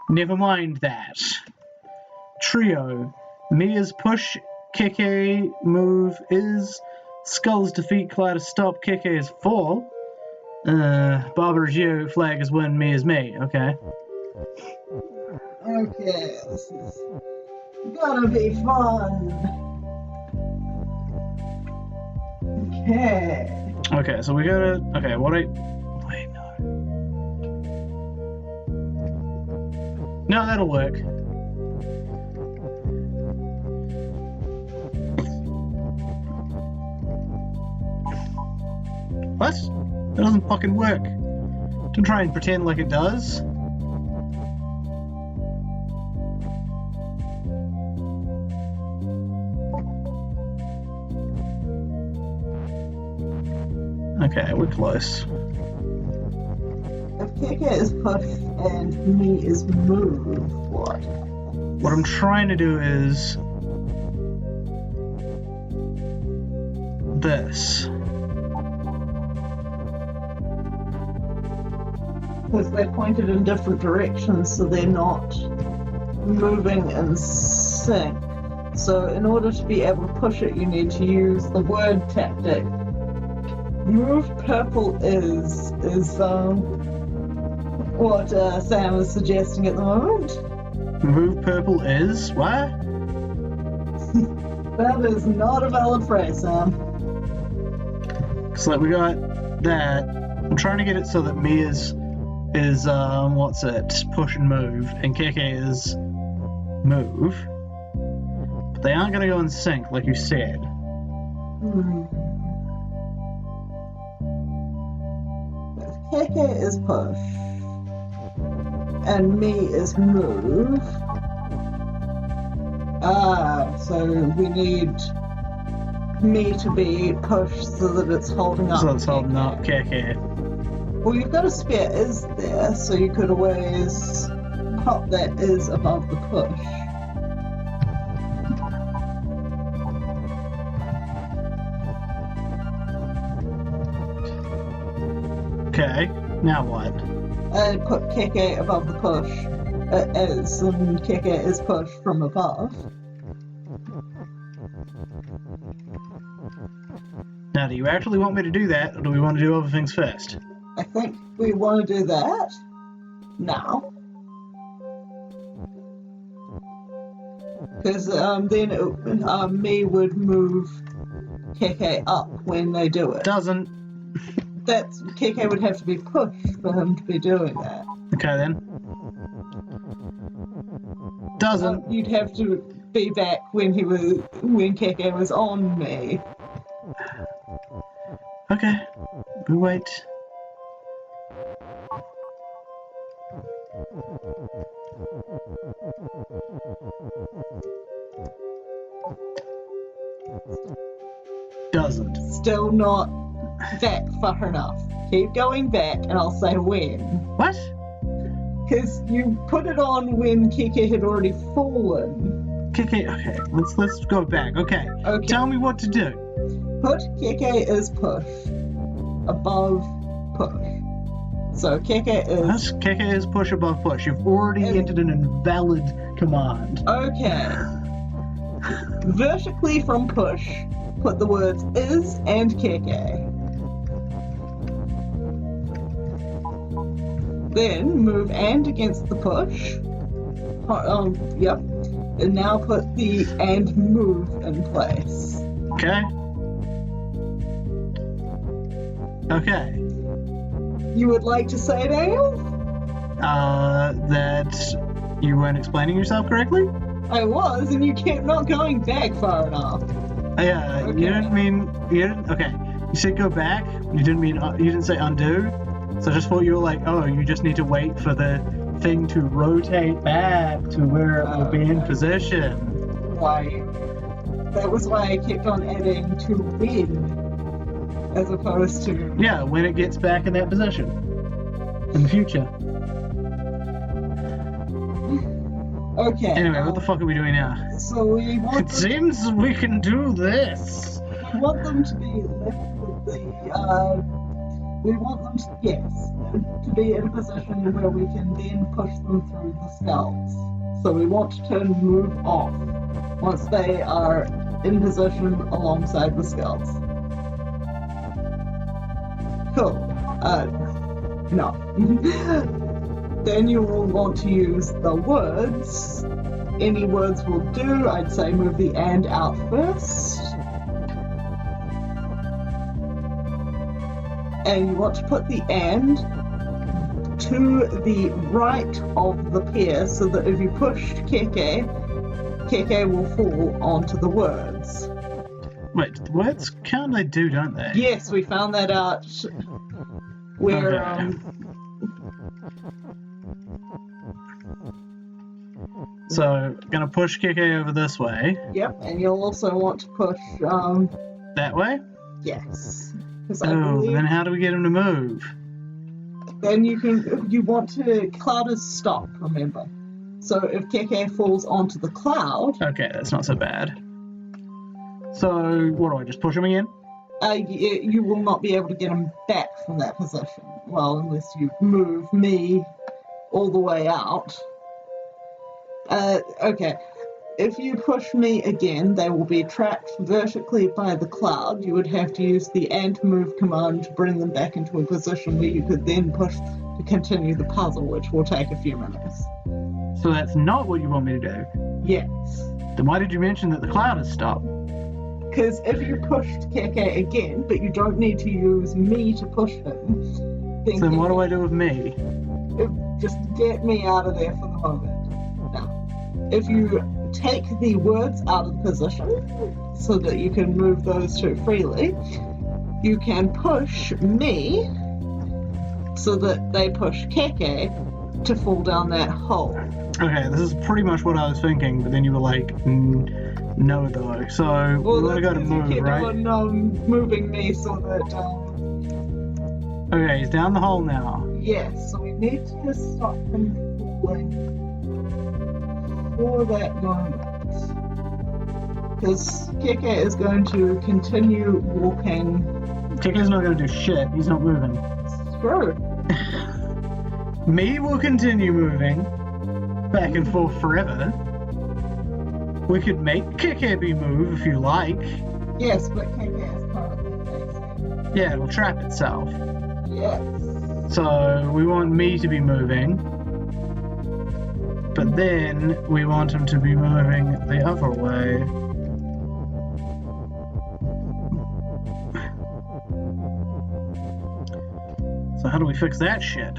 Never mind that. Trio. Mia's push, Keke move is. Skull's defeat, Clyde stop, Keke's fall. Barbara's you, flag is win, Mia's me. Okay. Okay, this is gonna be fun. Okay. Okay, so we gotta. Okay, what I. Wait, no. No, that'll work. What? That doesn't fucking work. Don't try and pretend like it does. Okay, we're close. If Keke is push and me is move, what? What I'm trying to do is this. Because they're pointed in different directions, so they're not moving in sync. So in order to be able to push it, you need to use the word tactic. Move purple is what Sam is suggesting at the moment. Move purple is what? That is not a valid phrase, Sam. So like we got that. I'm trying to get it so that Mia's is what's it? Push and move, and Keke is move. But they aren't gonna go in sync like you said. If Keke is push and me is move. So we need me to be pushed so that it's holding up. So it's holding Keke. up Keke. Well, you've got a spare is there, so you could always pop that is above the push. Okay, now what? And put Keke above the push. It is, and Keke is pushed from above. Now, do you actually want me to do that, or do we want to do other things first? I think we want to do that now. Because then me would move Keke up when they do it. Doesn't. That's Keke would have to be pushed for him to be doing that. Okay then. Doesn't. You'd have to be back when Keke was on me. Okay. We wait. Doesn't. Still not back far enough. Keep going back and I'll say when. What? Because you put it on when Keke had already fallen. Keke, okay, let's go back. Okay. Tell me what to do. Put Keke is push above push. So Keke is... Keke is push above push. You've already entered an invalid command. Okay. Vertically from push, put the words is and Keke. Then move and against the push. Yep. And now put the and move in place. Okay. Okay. You would like to say, Daniel? That you weren't explaining yourself correctly? I was, and you kept not going back far enough. Yeah, Okay. you didn't, okay. You said go back, you didn't say undo, so I just thought you were like, oh, you just need to wait for the thing to rotate back to where it will be in position. Why? That was why I kept on adding to win, as opposed to... Yeah, when it gets back in that position. In the future. Okay. Anyway, what the fuck are we doing now? So we want It seems we can do this. we want them to be left with We want them to, yes, to be in a position where we can then push them through the skulls. So we want to turn move off once they are in position alongside the skulls. Cool. No. Then you will want to use the words. Any words will do. I'd say move the and out first. And you want to put the and to the right of the pair so that if you pushed Keke, Keke will fall onto the words. Wait, the words count? They do, don't they? Yes, we found that out where Okay. So, gonna push Keke over this way. Yep, and you'll also want to push That way? yes. Because I Oh, believe then how do we get him to move? then you want to cloud is stop, remember. So if Keke falls onto the cloud, Okay, that's not so bad. So, what do I just push him again? you will not be able to get him back from that position. Well, unless you move me all the way out. Okay. If you push me again, they will be trapped vertically by the cloud. You would have to use the and move command to bring them back into a position where you could then push to continue the puzzle, which will take a few minutes. So that's not what you want me to do. Yes. Then why did you mention that the cloud has stopped? Because if you pushed Keke again, but you don't need to use me to push him, Then what do I do with me? Just get me out of there for the moment. Now, if you take the words out of the position so that you can move those two freely, you can push me so that they push Keke to fall down that hole. Okay, this is pretty much what I was thinking, but then you were like, no though. So, we want to go to move, you keep right? on moving me so that, Okay, he's down the hole now. yes, so we need to stop him falling for that moment. Because Keke is going to continue walking Keke's not going to do shit. He's not moving. through. Me will continue moving back and forth forever. We could make Keke move if you like. Yes, but Keke is currently facing. Yeah, it'll trap itself. Yes. So we want me to be moving. But then we want him to be moving the other way. So how do we fix that shit?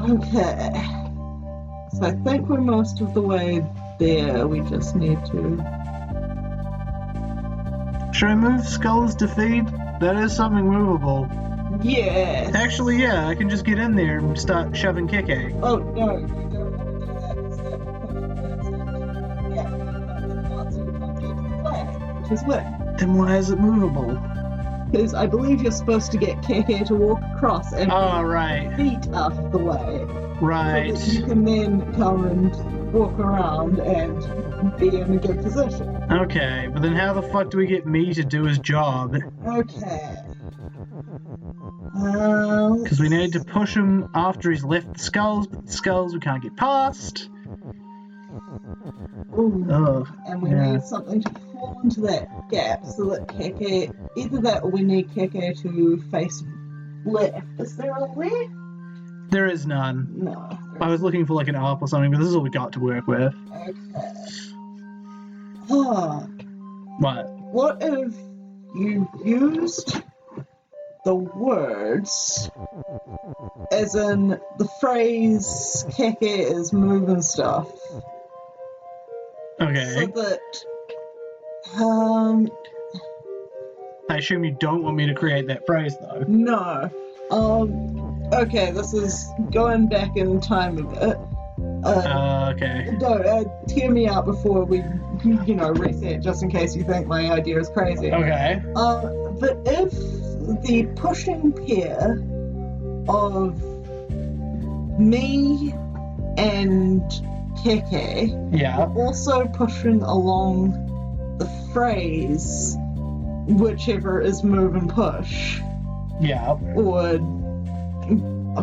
Okay. So I think we're most of the way there. We just need to. Should I move Skull's Defeat? That is something movable. Yes. Actually, yeah, I can just get in there and start shoving Keke. Oh no, you don't want to do that because that will push the you can't get to the flag, which is where. Then why is it movable? Because I believe you're supposed to get Keke to walk across and Oh, right. feet out of the way. Right. So that you can then come and walk around and be in a good position. Okay, but then how the fuck do we get me to do his job? Okay. Because we need to push him after he's left the skulls, but the skulls we can't get past. Ooh. Ugh. And we Yeah. need something to fall into that gap so that Keke, either that or we need Keke to face left. Is there a left? There is none. No. I was looking for like an up or something, but this is all we got to work with. Okay. Ah, What? what if you used the words as in the phrase Keke is moving stuff Okay. so that I assume you don't want me to create that phrase though. no. Okay, this is going back in time a bit. Okay. No, hear me out before we, reset, just in case you think my idea is crazy. Okay. But if the pushing pair of me and Keke Yeah. also pushing along the phrase whichever is move and push, Yeah. or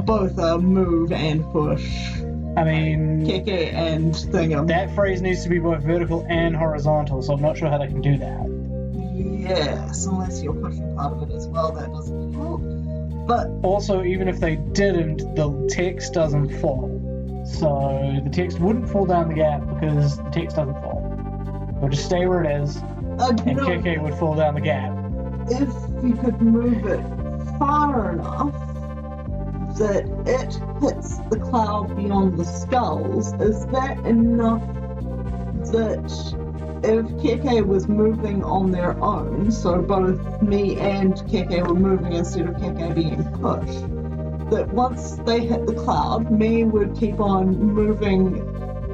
both are move and push. I mean, Keke and Thingam. that phrase needs to be both vertical and horizontal, so I'm not sure how they can do that. Yes, unless you're pushing part of it as well, that doesn't help. But Also, even if they didn't, the text doesn't fall. So the text wouldn't fall down the gap because the text doesn't fall. It would just stay where it is, and no, Keke would fall down the gap. if you could move it far enough that it hits the cloud beyond the skulls, is that enough that if Keke was moving on their own, so both me and Keke were moving instead of Keke being pushed, that once they hit the cloud, me would keep on moving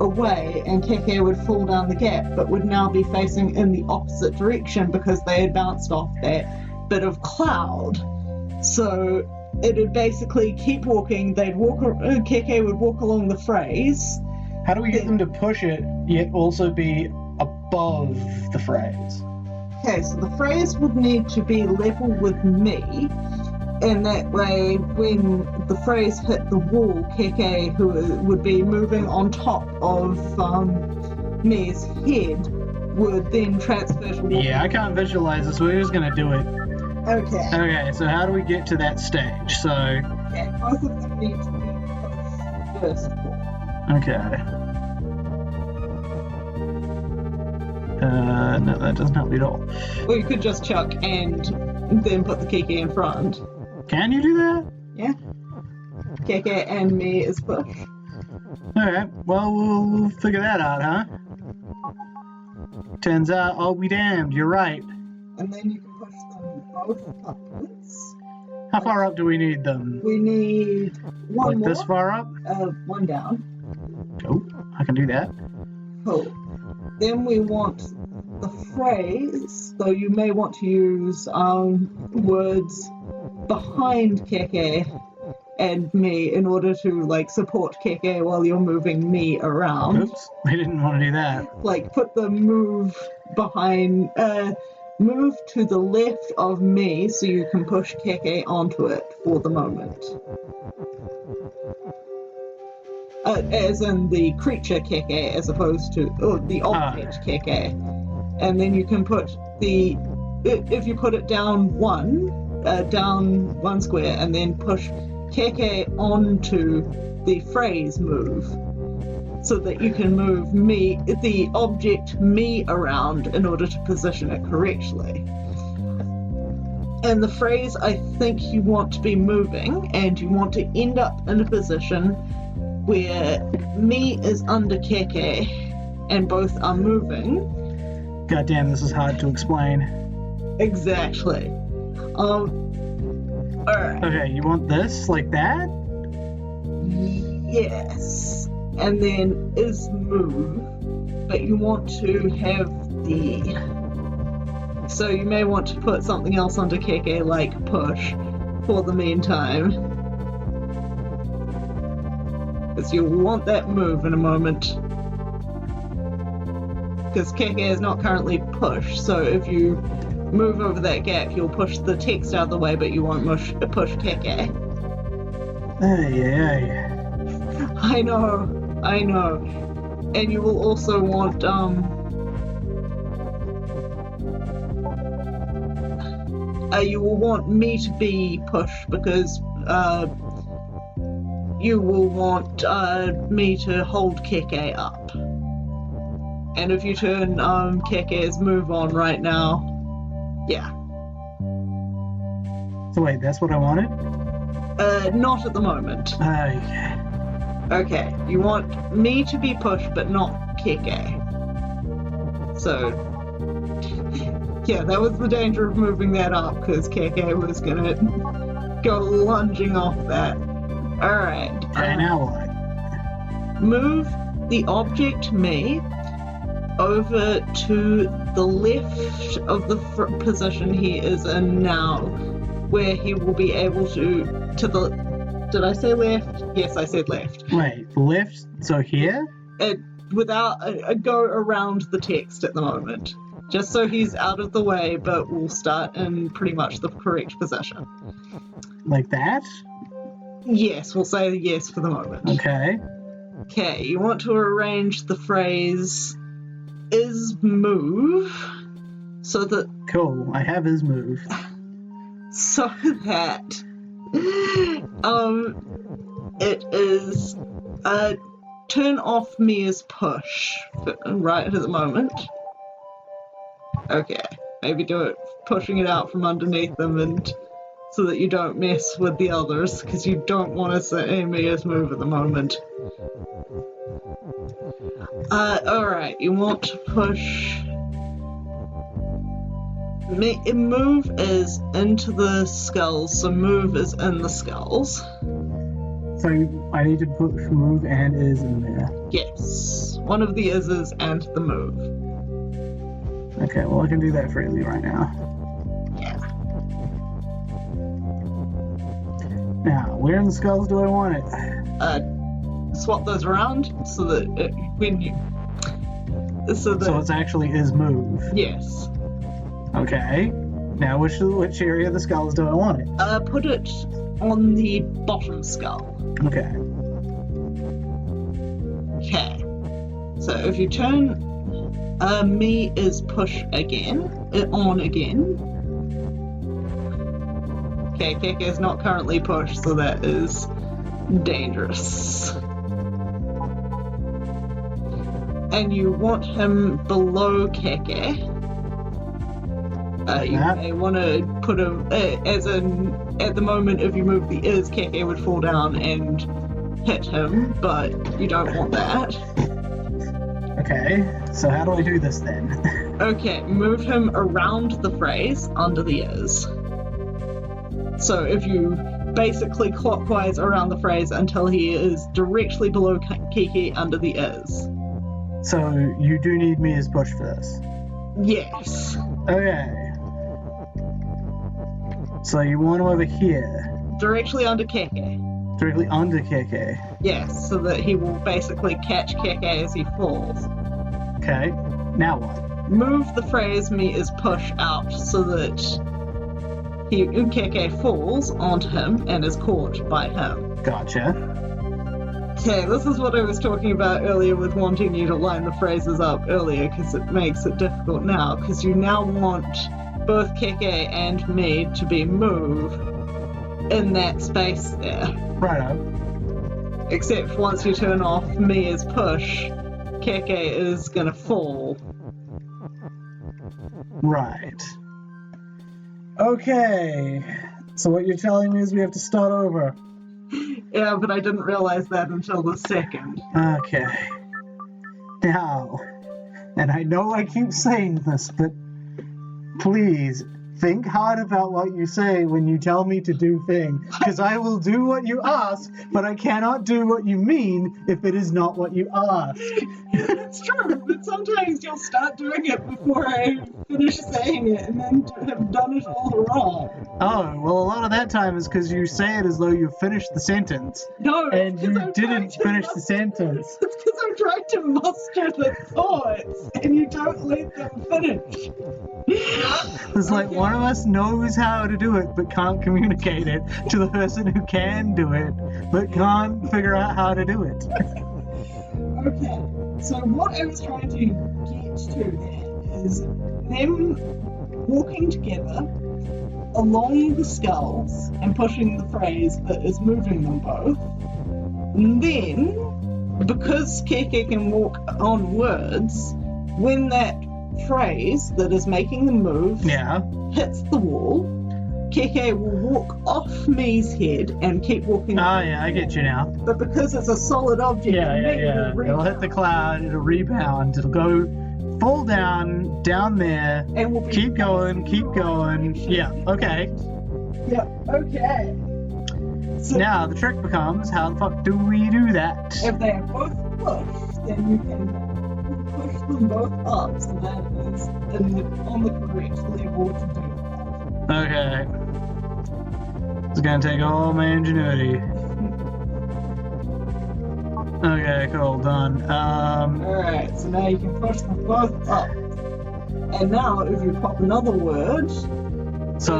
away and Keke would fall down the gap, but would now be facing in the opposite direction because they had bounced off that bit of cloud. So it would basically keep walking. Keke would walk along the phrase. How do we get them to push it, yet also be above the phrase? Okay, so the phrase would need to be level with me, and that way, when the phrase hit the wall, Keke, who would be moving on top of me's head, would then transfer to walk. Yeah, I can't visualize this, so we're just gonna do it. Okay. Okay, so how do we get to that stage? So, Okay, both of them need to be pushed first of all. okay. No, that doesn't help me at all. Or you could just chuck and then put the Keke in front. Can you do that? Yeah. Keke and me is push. Alright, well, we'll figure that out, huh? Turns out, I'll be damned, you're right. And then you can push them both upwards. How far up do we need them? We need one Like more. this far up? One down. Oh, I can do that. Cool. Then we want the phrase, so you may want to use words behind Keke and me in order to support Keke while you're moving me around. Oops, we didn't want to do that. Like put the move behind, move to the left of me so you can push Keke onto it for the moment. As in the creature Keke as opposed to the object Keke. And then you can put if you put it down one square and then push Keke onto the phrase move so that you can move the object me around in order to position it correctly. And the phrase I think you want to be moving, and you want to end up in a position where me is under Keke and both are moving. God damn, this is hard to explain. Exactly. Alright. Okay, you want this like that? Yes. And then is move, but you want to have so you may want to put something else under Keke like push for the meantime. Because you'll want that move in a moment. Because Keke is not currently pushed, so if you move over that gap, you'll push the text out of the way, but you won't push Keke. Hey. I know. And you will also want, you will want me to be pushed because, you will want me to hold Keke up. And if you turn Keke's move on right now, yeah. So wait, that's what I wanted? Not at the moment. Okay. Okay, you want me to be pushed but not Keke. So, yeah, that was the danger of moving that up because Keke was gonna go lunging off that. Alright. Okay, now what? Move the object me over to the left of the position he is in now, where he will be able to the. Did I say left? Yes, I said left. Wait, left? So here? Without go around the text at the moment. Just so he's out of the way, but we'll start in pretty much the correct position. Like that? Yes, we'll say yes for the moment. Okay. Okay, you want to arrange the phrase is move so that Cool. I have his move. it is turn off Mia's push right at the moment. Okay, maybe do it pushing it out from underneath them and so that you don't mess with the others because you don't want to say Mia's move at the moment. Alright, you want to push move is into the skulls, so move is in the skulls. So I need to push move and is in there. Yes, one of the is's and the move. Okay, well I can do that freely right now. Yeah. Now, where in the skulls do I want it? Swap those around so that So it's actually is move. Yes. Okay. Now, which area of the skulls do I want it? Put it on the bottom skull. Okay. Okay. So if you turn me is push again, on again. Okay, Keke is not currently pushed, so that is dangerous. And you want him below Keke. You may want to put him at the moment if you move the is, Keke would fall down and hit him, but you don't want that. Okay, so how do I do this then? Okay, move him around the phrase under the is. So if you basically clockwise around the phrase until he is directly below Keke under the is. So you do need me as push for this? Yes. Okay. So you want him over here? Directly under Keke. Directly under Keke? Yes, so that he will basically catch Keke as he falls. Okay, now what? Move the phrase me is push out so that Keke falls onto him and is caught by him. Gotcha. Okay, this is what I was talking about earlier with wanting you to line the phrases up earlier because it makes it difficult now because you now want both Keke and me to be move in that space there. Righto. Except once you turn off me as push, Keke is gonna fall. Right. Okay. So what you're telling me is we have to start over. Yeah, but I didn't realize that until the second. Okay. Now, and I know I keep saying this, but please think hard about what you say when you tell me to do things, because I will do what you ask, but I cannot do what you mean if it is not what you ask. It's true, but sometimes you'll start doing it before I finish saying it and then have done it all wrong. Oh, well, a lot of that time is because you say it as though you finished the sentence. No, and you didn't finish the sentence. It's because I'm trying to muster the thoughts and you don't let them finish. It's like one of us knows how to do it but can't communicate it to the person who can do it but can't figure out how to do it. Okay, so what I was trying to get to there is them walking together along the skulls and pushing the phrase that is moving them both. And then, because Keke can walk on words, when that phrase that is making them move hits the wall, Keke will walk off me's head and keep walking. Oh yeah, I get you now. But because it's a solid object, It'll hit the cloud, it'll rebound, it'll go fall down there, and we'll keep going. Yeah, okay. Yeah, okay. So now the trick becomes, how the fuck do we do that? If they are both pushed, then you can push them both up, so that is on the correct level to do that. Okay. It's gonna take all my ingenuity. Okay, cool, done. Alright, so now you can push them both up. And now, if you pop another word, So,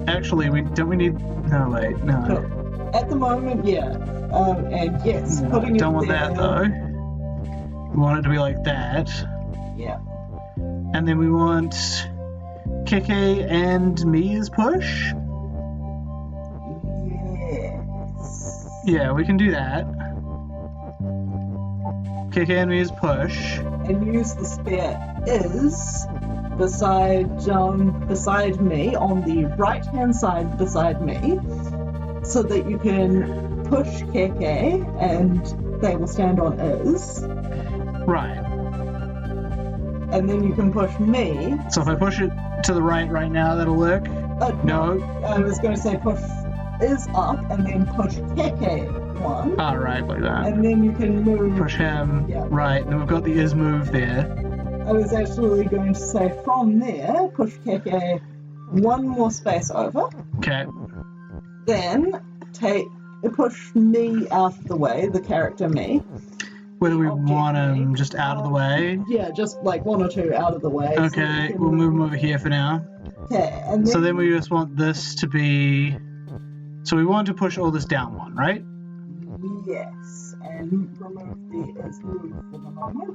actually, we need. No, wait, no. at the moment, yeah. And yes, No, putting it don't want there. that though. We want it to be like that. Yeah. And then we want Keke and me as push. Yes. Yeah, we can do that. Keke and me as push. And use the spare is beside me on the right hand side beside me, so that you can push Keke and they will stand on is, Right. and then you can push me. So if I push it to the right now, that'll work? No. I was going to say push is up and then push Keke one, Right, like that. and then you can move. Push him. Yeah. Right, and then we've got the is move there. I was actually going to say from there, push Keke one more space over, Okay. then push me out of the way, the character me. Where do we Object want him? me. Just out of the way? Yeah, just like one or two out of the way. so Okay, you can we'll move him over here for now. Okay, and then, So then we just want this to be... So we want to push all this down one, right? yes, and remove the is move for the moment.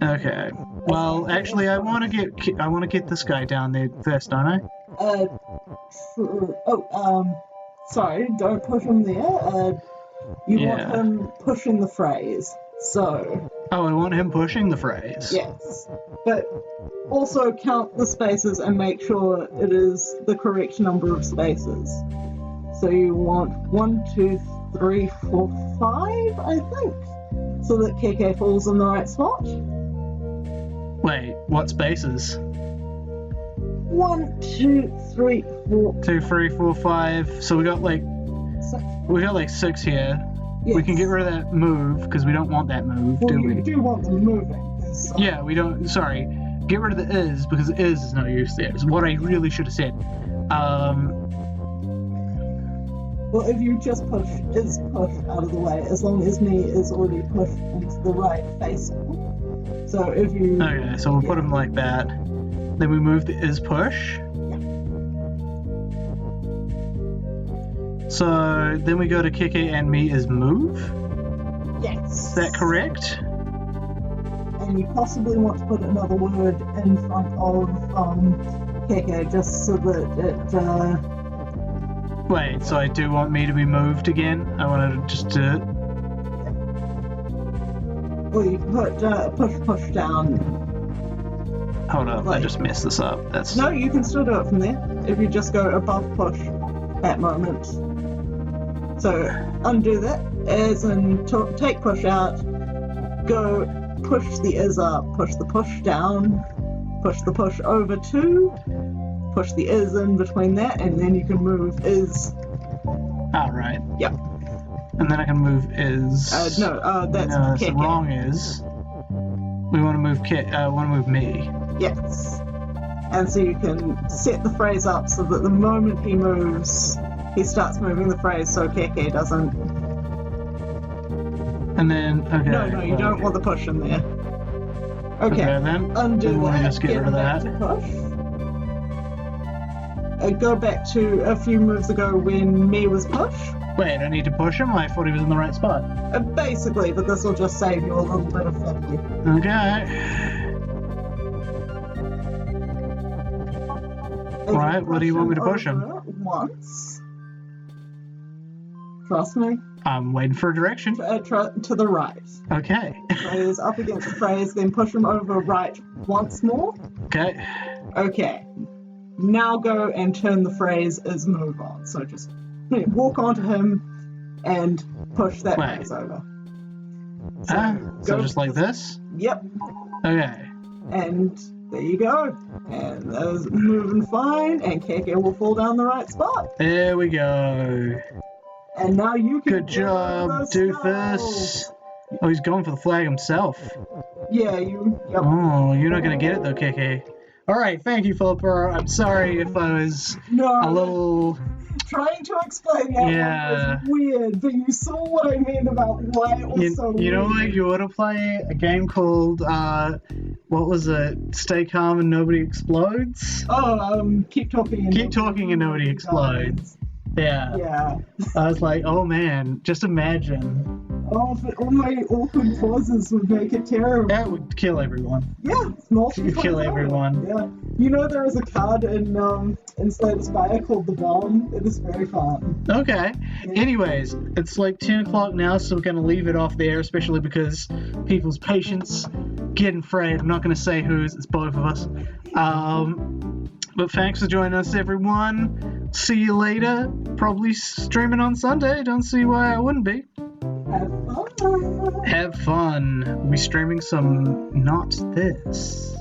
Okay. Well, actually, I want to get this guy down there first, don't I? Sorry, don't push him there. You want Yeah. him pushing the phrase. So, Oh, I want him pushing the phrase. yes. But also count the spaces and make sure it is the correct number of spaces. So you want 1, 2, 3, 4, 5, I think. So that Keke falls in the right spot. Wait, what spaces? 1, 2, 3, 4, 2, 3, 4, 5. So we got like 6 here. yes. We can get rid of that move because we don't want that move, Well, do you we? do want them moving. So. Yeah, we don't. Sorry, get rid of the is because is no use there. Is what I really should have said. Well, if you just push is pushed out of the way, as long as me is already pushed into the right facing. So if you. Okay, so we'll put him like that. Then we move the is push. So then we go to Keke and me is move. Yes. Is that correct? And you possibly want to put another word in front of Keke just so that it. Wait, so I do want me to be moved again? I want to just do it. Well, you can put push down. Hold up, I just messed this up. That's No, you can still do it from there. If you just go above push that moment. So undo that, as in take push out, go push the is up, push the push down, push the push over to, push the is in between that, and then you can move is. right. Yep. And then I can move is. That's No, that's the Keke. wrong is. We want to move want to move me. Yes. And so you can set the phrase up so that the moment he moves, he starts moving the phrase so Keke doesn't. And then okay. No, you don't want the push in there. Okay. Then Undo then we'll that. just get rid of back that. to push. Go back to a few moves ago when me was push. Wait, I need to push him? I thought he was in the right spot. Basically, but this will just save you a little bit of flipping. Okay. Right, what do you want me to push him? Once. Trust me. I'm waiting for a direction. To the right. Okay. Phrase up against the phrase, then push him over right once more. Okay. Okay. Now go and turn the phrase is move on. So just walk onto him and push that phrase over. So just like this? Yep. Okay. And there you go. And that was moving fine, and Keke will fall down the right spot. There we go. And now you can. Good job, Doofus. Oh, he's going for the flag himself. Yeah, you. Yep. Oh, you're not going to get it though, Keke. Alright, thank you, Philippa. I'm sorry if I was No. a little trying to explain that Yeah. one was weird, but you saw what I mean about why it was so You know weird. what? You ought to play a game called, what was it? Stay Calm and Nobody Explodes? Oh, keep talking and Keep talking and nobody explodes. Yeah. Yeah. I was like, oh man, just imagine. Oh, but all my awkward pauses would make it terrible. That would kill everyone. Yeah, it's not You kill everyone. Yeah. You know there is a card in Slay the Spire called the Bomb. It is very fun. Okay. Anyways, it's like 10 o'clock now, so we're going to leave it off there, especially because people's patience getting frayed. I'm not going to say whose, it's both of us. But thanks for joining us, everyone. See you later. Probably streaming on Sunday. Don't see why I wouldn't be. Have fun. Have fun. We'll be streaming some Not This.